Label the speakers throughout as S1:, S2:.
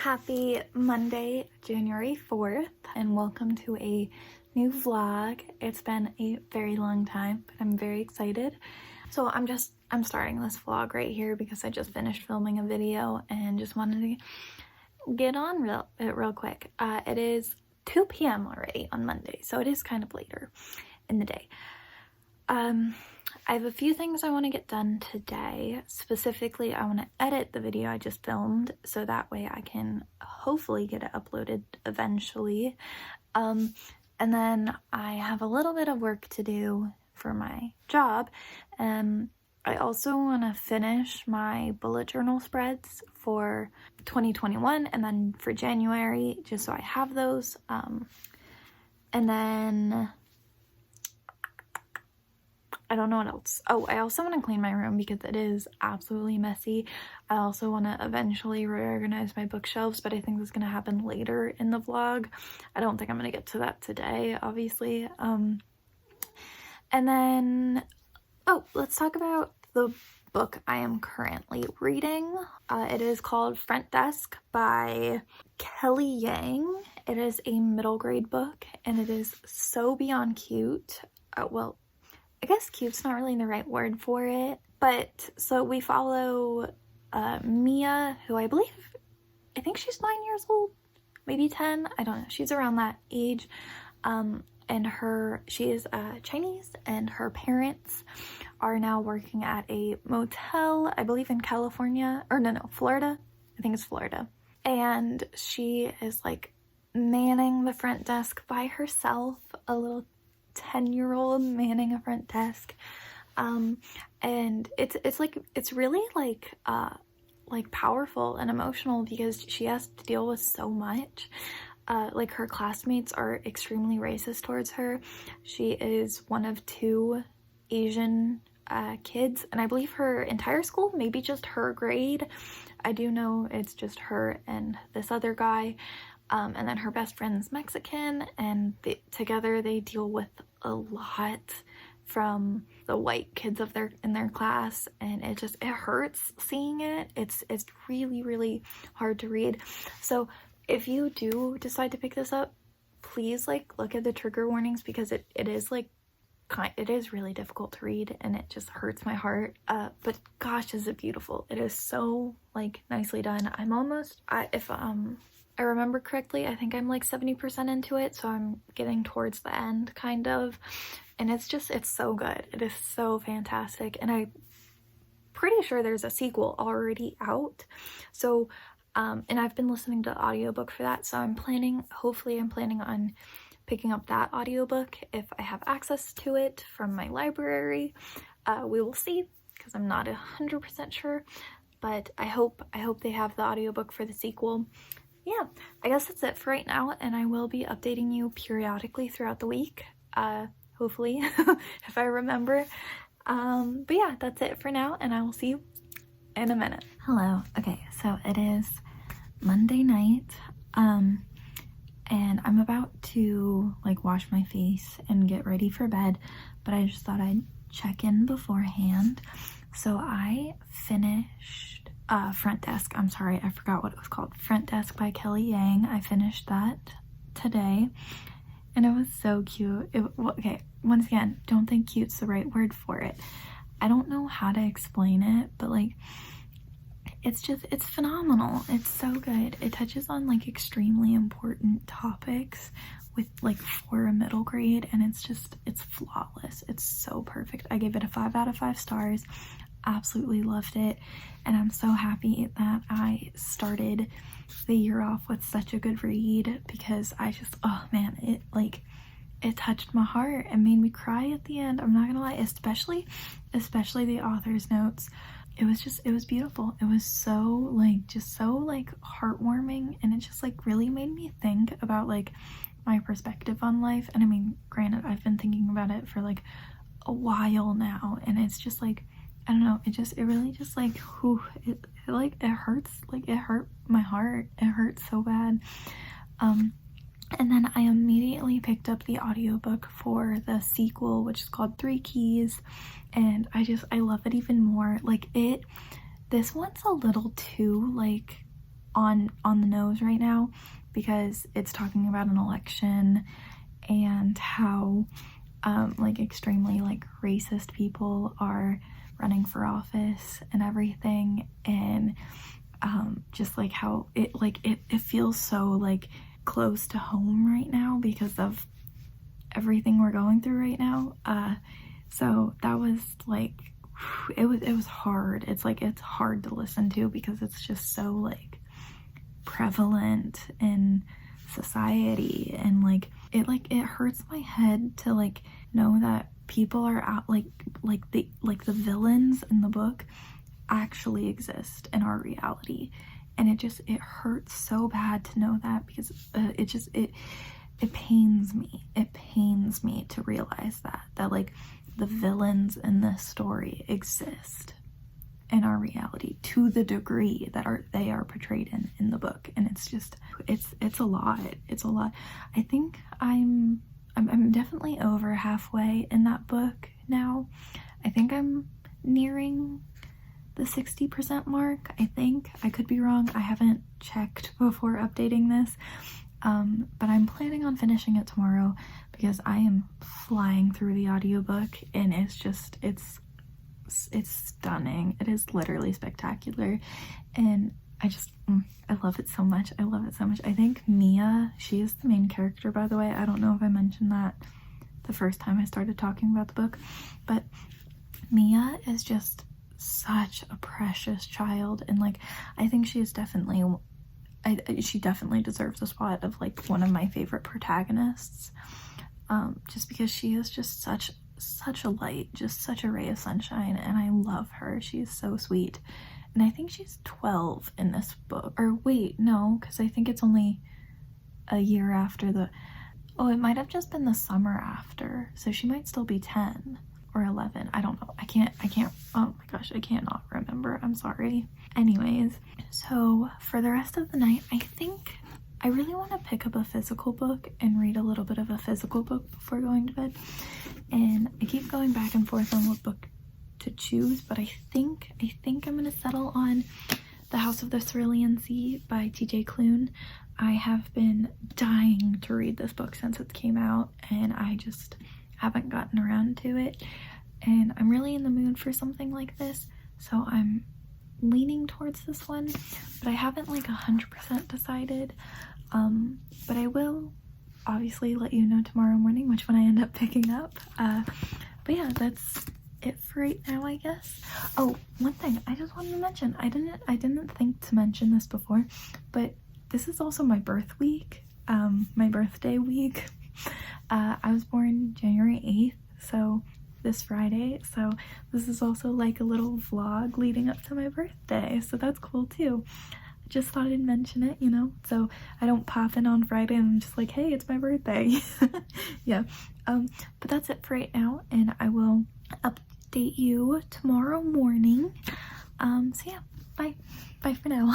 S1: Happy Monday, January 4th, and welcome to a new vlog. It's been a very long time, but I'm very excited. So I'm starting this vlog right here because I just finished filming a video and just wanted to get on real quick. It is 2 p.m. already on Monday, so it is kind of later in the day. I have a few things I want to get done today. Specifically, I want to edit the video I just filmed so that way I can hopefully get it uploaded eventually. And then I have a little bit of work to do for my job. I also want to finish my bullet journal spreads for 2021 and then for January, just so I have those. And then I don't know what else. Oh, I also want to clean my room because it is absolutely messy. I also want to eventually reorganize my bookshelves, but I think that's going to happen later in the vlog. I don't think I'm going to get to that today, obviously. And then, let's talk about the book I am currently reading. It is called Front Desk by Kelly Yang. It is a middle grade book, and it is so beyond cute. I guess cute's not really the right word for it, but so we follow Mia, who I think she's 9 years old, maybe 10, I don't know, she's around that age, and she is Chinese, and her parents are now working at a motel, I believe in California, or no, Florida, I think it's Florida, and she is like manning the front desk by herself, a little 10-year-old manning a front desk, and it's really like powerful and emotional because she has to deal with so much. Like her classmates are extremely racist towards her. She is one of 2 Asian kids, and I believe her entire school, maybe just her grade, I do know it's just her and this other guy. And then her best friend's Mexican, and together they deal with a lot from the white kids in their class, and it hurts seeing it. It's really, really hard to read. So if you do decide to pick this up, please look at the trigger warnings because it is really difficult to read and it just hurts my heart. But gosh, is it beautiful. It is so nicely done. If I remember correctly, I think I'm 70% into it, so I'm getting towards the end, kind of, and it's so good. It is so fantastic, and I'm pretty sure there's a sequel already out, so, and I've been listening to the audiobook for that, so hopefully I'm planning on picking up that audiobook if I have access to it from my library. We will see, because I'm not 100% sure, but I hope they have the audiobook for the sequel. Yeah, I guess that's it for right now, and I will be updating you periodically throughout the week, hopefully, if I remember. But yeah, that's it for now, and I will see you in a minute. Hello. Okay, so it is Monday night, and I'm about to wash my face and get ready for bed, but I just thought I'd check in beforehand. So I finished Front Desk. I'm sorry, I forgot what it was called. Front Desk by Kelly Yang. I finished that today, and it was so cute. Okay, once again, don't think cute's the right word for it. I don't know how to explain it, but it's phenomenal. It's so good. It touches on extremely important topics with for a middle grade, and it's flawless. It's so perfect. I gave it a 5 out of 5 stars. Absolutely loved it, and I'm so happy that I started the year off with such a good read because it touched my heart and made me cry at the end. I'm not gonna lie, especially the author's notes. It was beautiful. It was so heartwarming, and it just really made me think about my perspective on life. And I mean, granted, I've been thinking about it for a while now, and it's just I don't know, it really just it hurts, it hurt my heart, it hurt so bad. And then I immediately picked up the audiobook for the sequel, which is called 3 Keys, and I love it even more. This one's a little too on the nose right now because it's talking about an election and how like extremely like racist people are running for office and everything, and just like how it feels so like close to home right now because of everything we're going through right now. So that was like, it was hard. It's like, it's hard to listen to because it's just so like prevalent in society, and like it hurts my head to like know that people are out like the villains in the book actually exist in our reality, and it hurts so bad to know that, because it pains me to realize that like the villains in this story exist in our reality to the degree that they are portrayed in the book. And it's just it's a lot. I think I'm definitely over halfway in that book now. I think I'm nearing the 60% mark. I think I could be wrong. I haven't checked before updating this, but I'm planning on finishing it tomorrow because I am flying through the audiobook, and it's stunning. It is literally spectacular, and I love it so much. I think Mia, she is the main character, by the way. I don't know if I mentioned that the first time I started talking about the book, but Mia is just such a precious child, and like I think she definitely deserves a spot of like one of my favorite protagonists, just because she is just such a light, just such a ray of sunshine, and I love her. She's so sweet. And I think she's 12 in this book, or wait, no, because I think it's only a year after it might have just been the summer after, so she might still be 10 or 11. I don't know. I can't, oh my gosh, I cannot remember. I'm sorry. Anyways, so for the rest of the night, I think I really want to pick up a physical book and read a little bit of a physical book before going to bed. And I keep going back and forth on what book to choose, but I think I'm gonna settle on The House of the Cerulean Sea by TJ Klune. I have been dying to read this book since it came out, and I just haven't gotten around to it, and I'm really in the mood for something like this, so I'm leaning towards this one, but I haven't like 100% decided, but I will obviously let you know tomorrow morning which one I end up picking up. But yeah, that's it for right now, I guess. Oh, one thing I just wanted to mention, I didn't think to mention this before, but this is also my birth week, my birthday week. I was born January 8th, so this Friday, so this is also like a little vlog leading up to my birthday, so that's cool too. I just thought I'd mention it, you know, so I don't pop in on Friday and I'm just like, hey, it's my birthday. Yeah, but that's it for right now, and I will update you tomorrow morning. So yeah, bye for now.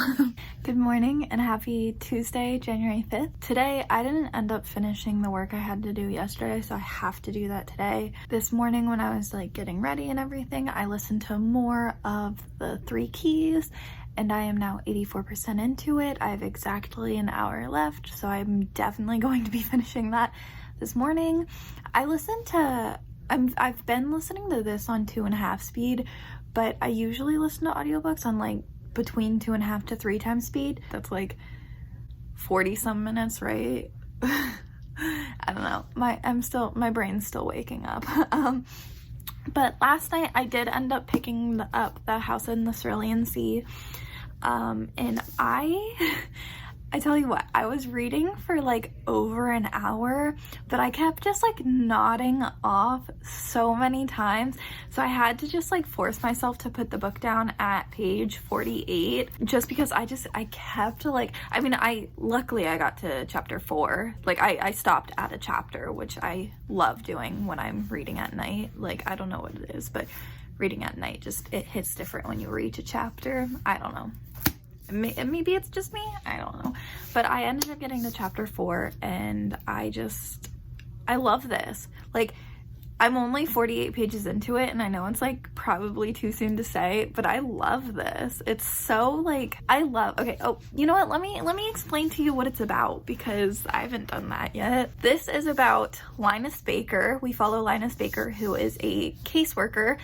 S1: Good morning and happy Tuesday, January 5th. Today, I didn't end up finishing the work I had to do yesterday, so I have to do that today. This morning when I was like getting ready and everything, I listened to more of the 3 Keys, and I am now 84% into it. I have exactly an hour left, so I'm definitely going to be finishing that this morning. I've been listening to this on 2.5 speed, but I usually listen to audiobooks on like between 2.5 to 3 times speed. That's like 40 some minutes, right? I don't know. My brain's still waking up. But last night I did end up picking up The House in the Cerulean Sea. And I tell you what, I was reading for like over an hour, but I kept just like nodding off so many times. So I had to just like force myself to put the book down at page 48, just because I kept like, I mean, luckily I got to chapter 4. Like I stopped at a chapter, which I love doing when I'm reading at night. Like, I don't know what it is, but reading at night it hits different when you reach a chapter. I don't know. Maybe it's just me, I don't know, but I ended up getting to chapter 4, and I love this. Like, I'm only 48 pages into it, and I know it's like probably too soon to say, but I love this. It's so like, okay, oh, you know what? Let me explain to you what it's about, because I haven't done that yet. This is about Linus Baker. We follow Linus Baker, who is a caseworker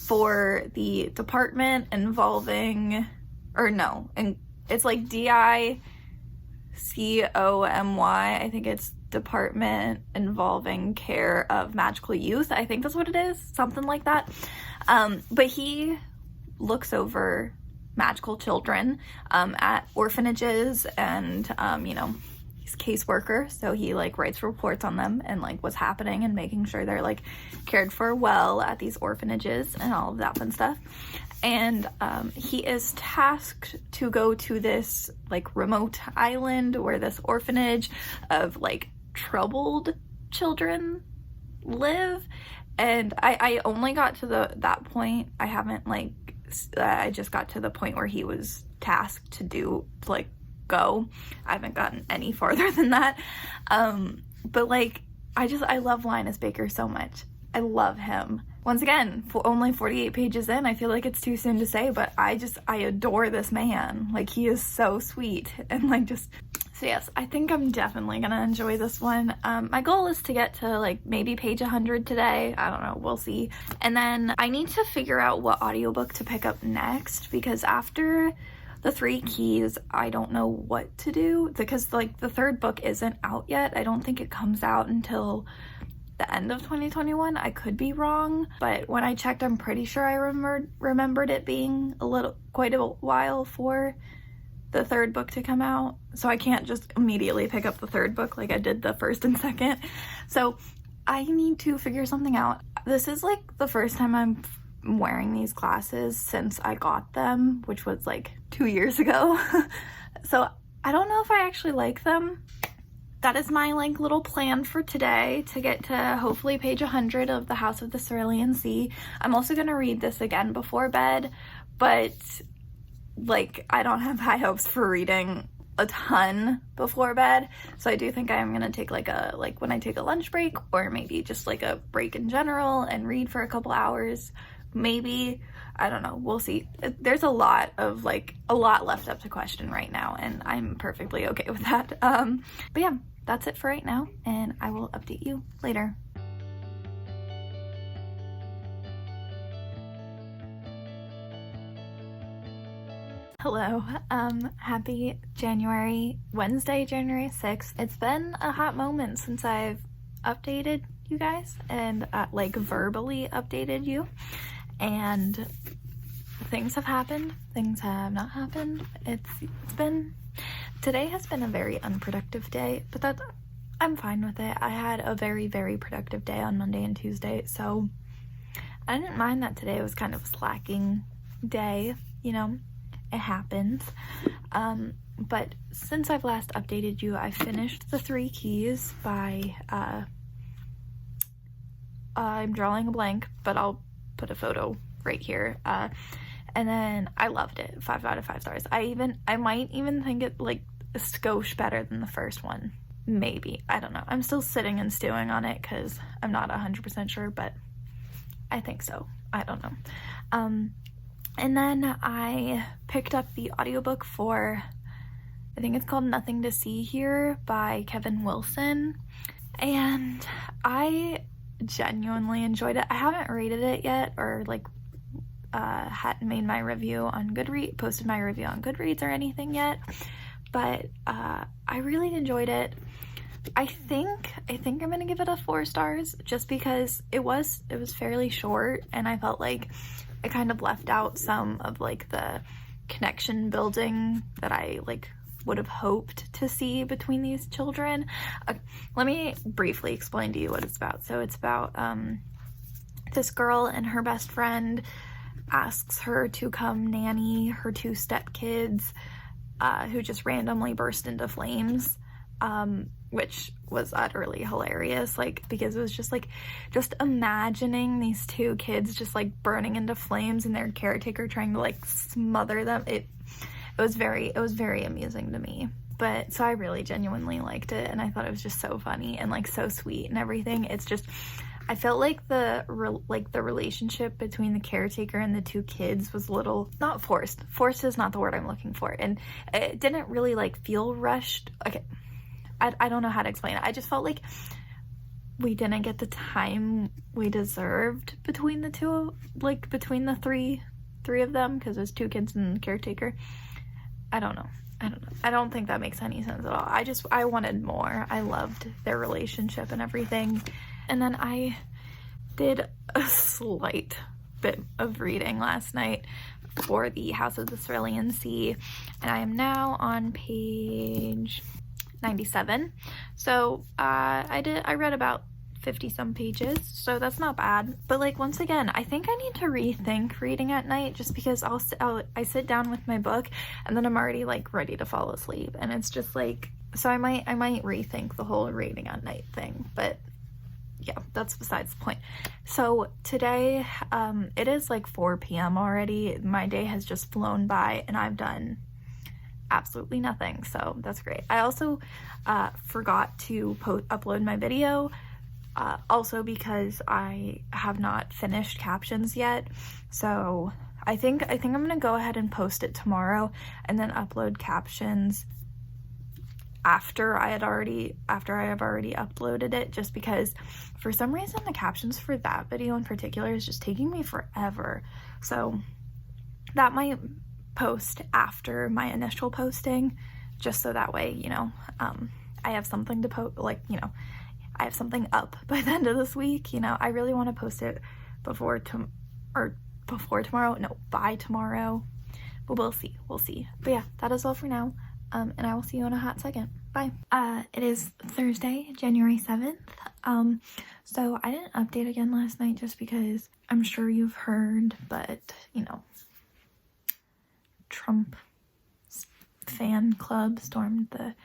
S1: for the department involving, or no, and it's like DICOMY. I think it's Department Involving Care of Magical Youth. I think that's what it is, something like that. But he looks over magical children at orphanages, and you know, he's a caseworker, so he like writes reports on them and like what's happening and making sure they're like cared for well at these orphanages and all of that fun stuff. And he is tasked to go to this like remote island where this orphanage of like troubled children live, and I only got to that point. I haven't like I just got to the point where he was tasked to like go. I haven't gotten any farther than that. But like I love Linus Baker so much. I love him. Once again, for only 48 pages in, I feel like it's too soon to say, but I adore this man. Like, he is so sweet, and like just, so yes, I think I'm definitely gonna enjoy this one. My goal is to get to like maybe page 100 today. I don't know, we'll see. And then I need to figure out what audiobook to pick up next, because after the 3 Keys, I don't know what to do, because like the 3rd book isn't out yet. I don't think it comes out until the end of 2021. I could be wrong, but when I checked, I'm pretty sure I remembered it being quite a while for the 3rd book to come out. So I can't just immediately pick up the 3rd book like I did the 1st and 2nd. So I need to figure something out. This is like the first time I'm wearing these glasses since I got them, which was like 2 years ago. So I don't know if I actually like them. That is my like little plan for today, to get to hopefully page 100 of The House of the Cerulean Sea. I'm also going to read this again before bed, but like I don't have high hopes for reading a ton before bed. So I do think I'm going to take like when I take a lunch break, or maybe just like a break in general, and read for a couple hours. Maybe, I don't know, we'll see. There's a lot left up to question right now, and I'm perfectly okay with that. But yeah, that's it for right now, and I will update you later. Hello, happy Wednesday, January 6th. It's been a hot moment since I've updated you guys, and like verbally updated you, and things have happened, things have not happened. Today has been a very unproductive day, but I'm fine with it. I had a very, very productive day on Monday and Tuesday, so I didn't mind that today was kind of a slacking day, you know, it happens. But since I've last updated you, I finished The 3 Keys by, I'm drawing a blank, but I'll put a photo right here. And then I loved it. 5 out of 5 stars. I might even think it like a skosh better than the first one. Maybe. I don't know. I'm still sitting and stewing on it because I'm not 100% sure, but I think so. I don't know. And then I picked up the audiobook for, I think it's called Nothing to See Here by Kevin Wilson. And I genuinely enjoyed it. I haven't rated it yet, or like hadn't made my review on posted my review on Goodreads or anything yet, but I really enjoyed it. I think I'm gonna give it a 4 stars, just because it was fairly short, and I felt like it kind of left out some of like the connection building that I like would have hoped to see between these children. Let me briefly explain to you what it's about. So it's about this girl and her best friend asks her to come nanny her 2 stepkids who just randomly burst into flames, which was utterly hilarious, like, because it was just imagining these 2 kids just like burning into flames and their caretaker trying to like smother them. It was very amusing to me. But so I really genuinely liked it, and I thought it was just so funny and like so sweet and everything. It's just, I felt like the relationship between the caretaker and the two kids was a little, not forced. Forced is not the word I'm looking for. And it didn't really like feel rushed. Okay, I don't know how to explain it. I just felt like we didn't get the time we deserved between the two, like between the three of them, because there's two kids and the caretaker. I don't know. I don't think that makes any sense at all. I wanted more. I loved their relationship and everything. And then I did a slight bit of reading last night for the House of the Cerulean Sea, and I am now on page 97. So I read about 50 some pages, so that's not bad. But like, once again, I think I need to rethink reading at night, just because I sit down with my book and then I'm already like ready to fall asleep, and it's just like, so I might rethink the whole reading at night thing. But yeah, that's besides the point. So today, it is like 4 p.m. already. My day has just flown by and I've done absolutely nothing, so that's great. I also forgot to upload my video, also because I have not finished captions yet. So I think I'm gonna go ahead and post it tomorrow and then upload captions after I have already uploaded it, just because for some reason the captions for that video in particular is just taking me forever. So that might post after my initial posting, just so that way, you know, I have something to post, like, you know, I have something up by the end of this week. You know, I really want to post it by tomorrow, but we'll see. But yeah, that is all for now. And I will see you in a hot second. Bye. It is Thursday, January 7th. So I didn't update again last night just because I'm sure you've heard, but you know, Trump fan club stormed the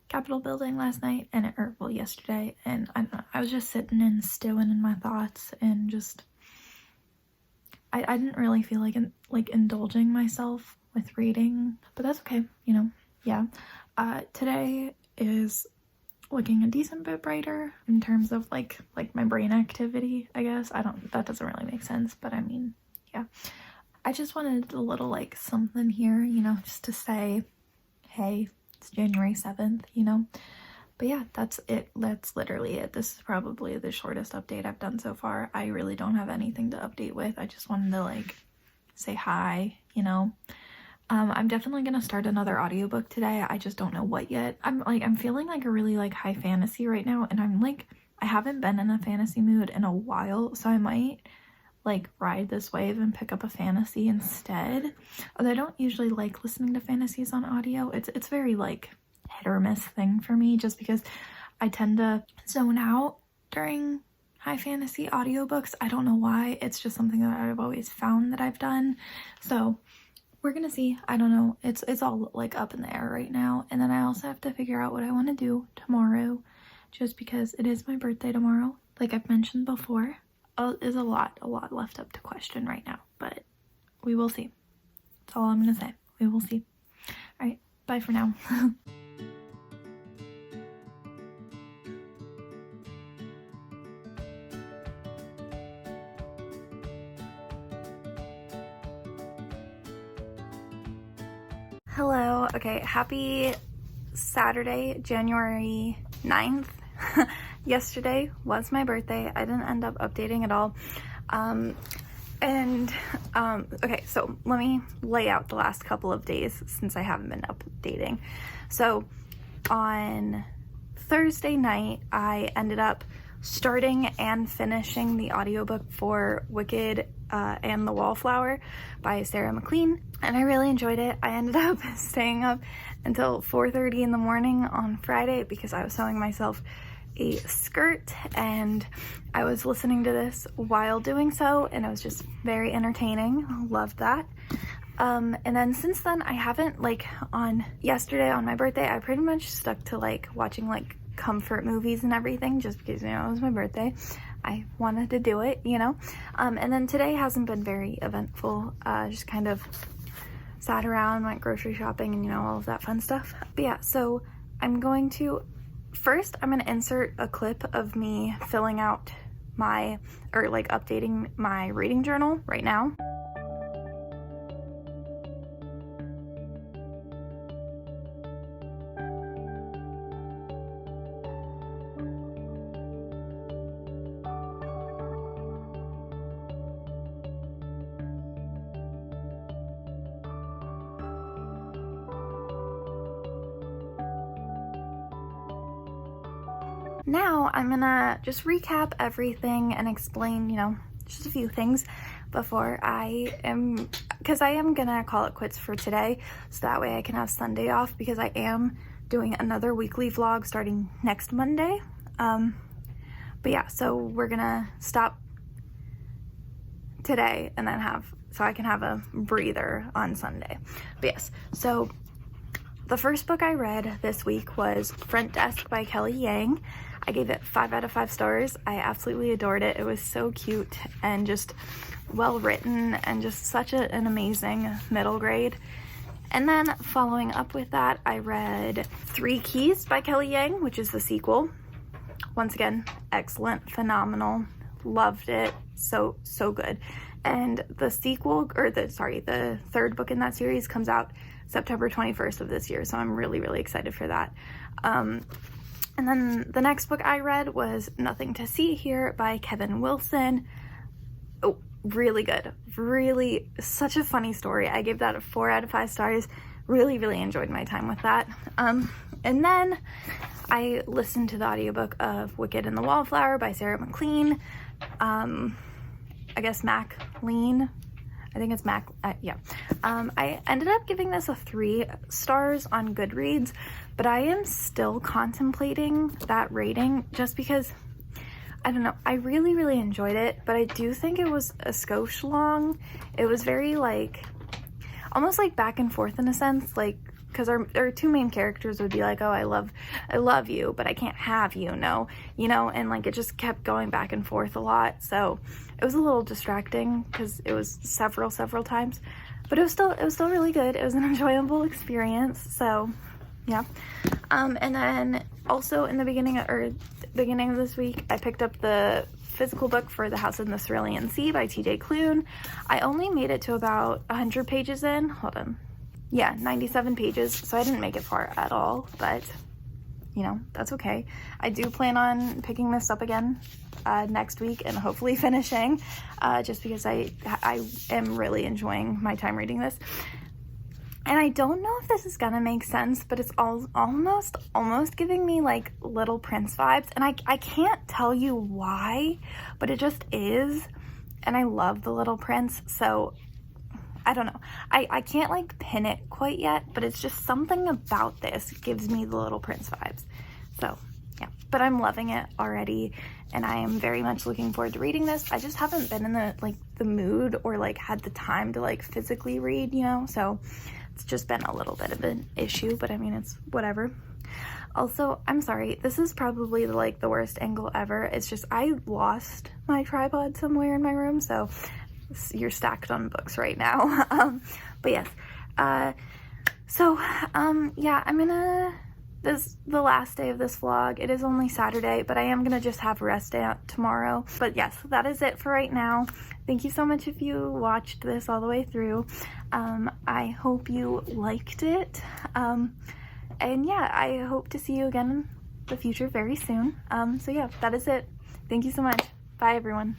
S1: Capitol building last night, and yesterday, and I don't know, I was just sitting and stewing in my thoughts, and just I didn't really feel like indulging myself with reading, but that's okay, you know. Yeah, today is looking a decent bit brighter in terms of like my brain activity, I guess. That doesn't really make sense, but I mean, yeah. I just wanted a little like something here, you know, just to say, hey, it's January 7th, you know. But yeah, that's it. That's literally it. This is probably the shortest update I've done so far. I really don't have anything to update with. I just wanted to like say hi, you know. I'm definitely gonna start another audiobook today. I just don't know what yet. I'm feeling like a really like high fantasy right now, and I haven't been in a fantasy mood in a while, so I might like ride this wave and pick up a fantasy instead. Although I don't usually like listening to fantasies on audio. It's very like hit or miss thing for me, just because I tend to zone out during high fantasy audiobooks. I don't know why. It's just something that I've always found that I've done. So we're gonna see. I don't know. It's all like up in the air right now. And then I also have to figure out what I want to do tomorrow, just because it is my birthday tomorrow. Like I've mentioned before, there's a lot left up to question right now, but we will see. That's all I'm gonna say. We will see. All right, bye for now. Hello. Okay, happy Saturday, January 9th. Yesterday was my birthday. I didn't end up updating at all. Okay, so let me lay out the last couple of days since I haven't been updating. So on Thursday night, I ended up starting and finishing the audiobook for Wicked and the Wallflower by Sarah MacLean, and I really enjoyed it. I ended up staying up until 4:30 in the morning on Friday because I was sewing myself a skirt, and I was listening to this while doing so, and it was just very entertaining. Loved that. And then since then, I haven't, like, yesterday on my birthday, I pretty much stuck to like watching like comfort movies and everything, just because, you know, it was my birthday. I wanted to do it, you know. And then today hasn't been very eventful. Just kind of sat around, went grocery shopping, and, you know, all of that fun stuff. But yeah, so I'm going to insert a clip of me filling out my, or like updating my reading journal right now. Now I'm gonna just recap everything and explain, you know, just a few things before because I am gonna call it quits for today, so that way I can have Sunday off, because I am doing another weekly vlog starting next Monday. But yeah, so we're gonna stop today and then so I can have a breather on Sunday. But yes, so the first book I read this week was Front Desk by Kelly Yang. I gave it 5 out of 5 stars. I absolutely adored it. It was so cute and just well written and just such an amazing middle grade. And then following up with that, I read Three Keys by Kelly Yang, which is the sequel. Once again, excellent, phenomenal, loved it, so good. And the sequel, or the third book in that series comes out September 21st of this year, so I'm really excited for that. And then the next book I read was Nothing to See Here by Kevin Wilson. Oh, really good. Really, such a funny story. I gave that a 4 out of 5 stars. Really enjoyed my time with that. And then I listened to the audiobook of Wicked and the Wallflower by Sarah MacLean. I guess MacLean. I think it's Mac, yeah. I ended up giving this a 3 stars on Goodreads, but I am still contemplating that rating just because, I don't know, I really enjoyed it, but I do think it was a skosh long. It was very like, almost like back and forth in a sense, like, because our 2 main characters would be like, oh, I love you, but I can't have you, no, you know, and like it just kept going back and forth a lot, so it was a little distracting because it was several times, but it was still really good. It was an enjoyable experience, so yeah. And then also in the beginning of this week, I picked up the physical book for The House in the Cerulean Sea by TJ Klune. I only made it to about 100 pages in. Hold on. Yeah, 97 pages, so I didn't make it far at all, but you know, that's okay. I do plan on picking this up again next week and hopefully finishing, just because I am really enjoying my time reading this. And I don't know if this is gonna make sense, but it's almost giving me like Little Prince vibes, and I can't tell you why, but it just is, and I love the Little Prince, so I don't know. I can't like pin it quite yet, but it's just something about this gives me the Little Prince vibes. So yeah, but I'm loving it already, and I am very much looking forward to reading this. I just haven't been in the mood or like had the time to like physically read, you know, so it's just been a little bit of an issue, but I mean, it's whatever. Also, I'm sorry, this is probably the worst angle ever. It's just I lost my tripod somewhere in my room, so you're stacked on books right now. But yes, yeah, I'm gonna, the last day of this vlog. It is only Saturday, but I am gonna just have a rest day out tomorrow. But yes, that is it for right now. Thank you so much if you watched this all the way through. I hope you liked it. And yeah, I hope to see you again in the future very soon. So yeah, that is it. Thank you so much. Bye everyone.